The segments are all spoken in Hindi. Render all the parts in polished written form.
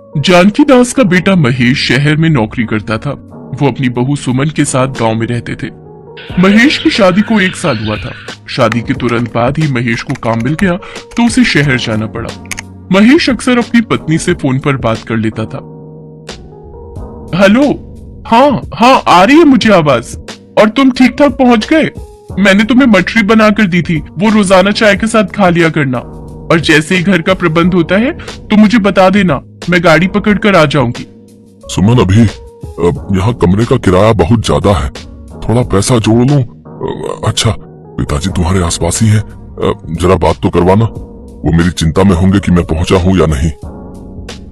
जानकी दास का बेटा महेश शहर में नौकरी करता था। वो अपनी बहू सुमन के साथ गांव में रहते थे। महेश की शादी को 1 साल हुआ था। शादी के तुरंत बाद ही महेश को काम मिल गया तो उसे शहर जाना पड़ा। महेश अक्सर अपनी पत्नी से फोन पर बात कर लेता था। हेलो, हाँ आ रही है मुझे आवाज। और तुम ठीक ठाक पहुंच गए? मैंने तुम्हें मठरी बनाकर दी थी, वो रोजाना चाय के साथ खा लिया करना। और जैसे ही घर का प्रबंध होता है तो मुझे बता देना, मैं गाड़ी पकड़ कर आ जाऊंगी। सुमन, अभी यहाँ कमरे का किराया बहुत ज्यादा है, थोड़ा पैसा जोड़ लूं। अच्छा, पिताजी तुम्हारे आसपास ही हैं, जरा बात तो करवाना। वो मेरी चिंता में होंगे कि मैं पहुंचा हूँ या नहीं।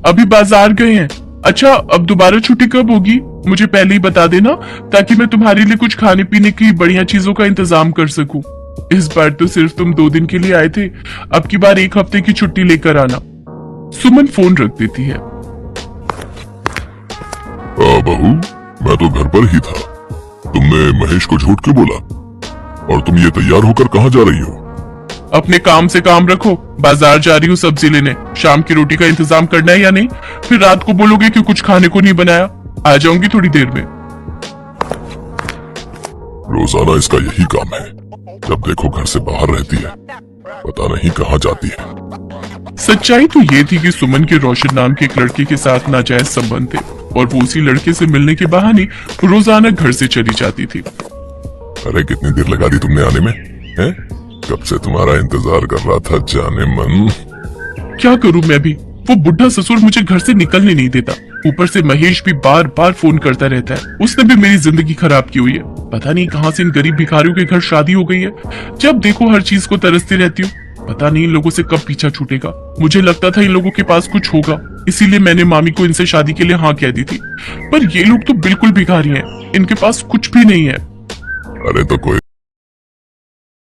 अभी बाजार गए हैं। अच्छा, अब दोबारा छुट्टी कब होगी मुझे पहले ही बता देना, ताकि मैं तुम्हारे लिए कुछ खाने पीने की बढ़िया चीजों का इंतजाम कर सकूं। इस बार तो सिर्फ तुम 2 दिन के लिए आए थे, अब की बार 1 हफ्ते की छुट्टी लेकर आना। सुमन फोन रख देती है। बहू, मैं तो घर पर ही था। तुमने महेश को झूठ क्यों बोला? और तुम ये तैयार होकर कहाँ जा रही हो? अपने काम से काम रखो, बाजार जा रही हूँ सब्जी लेने। शाम की रोटी का इंतजाम करना है या नहीं? फिर रात को बोलोगे कि कुछ खाने को नहीं बनाया। आ जाऊंगी थोड़ी देर में। रोजाना इसका यही काम है, जब देखो घर से बाहर रहती है, पता नहीं कहाँ जाती है। सच्चाई तो ये थी कि सुमन के रोशन नाम के एक लड़के के साथ नाजायज संबंध थे और वो उसी लड़के से मिलने के बहाने रोजाना घर से चली जाती थी। अरे, कितनी देर लगा दी तुमने आने में? हैं? कब से तुम्हारा इंतजार कर रहा था जाने मन। क्या करूं मैं भी, वो बुढ़ा ससुर मुझे घर से निकलने नहीं देता। ऊपर से महेश भी बार बार फोन करता रहता है। उसने भी मेरी जिंदगी खराब की हुई है। पता नहीं कहां से इन गरीब भिखारियों के घर शादी हो गई है। जब देखो हर चीज को तरसती रहती हूँ। पता नहीं इन लोगों से कब पीछा छूटेगा। मुझे लगता था इन लोगों के पास कुछ होगा, इसीलिए मैंने मामी को इनसे शादी के लिए हाँ कह दी थी। पर ये लोग तो बिल्कुल भिखारी हैं, इनके पास कुछ भी नहीं है। अरे तो कोई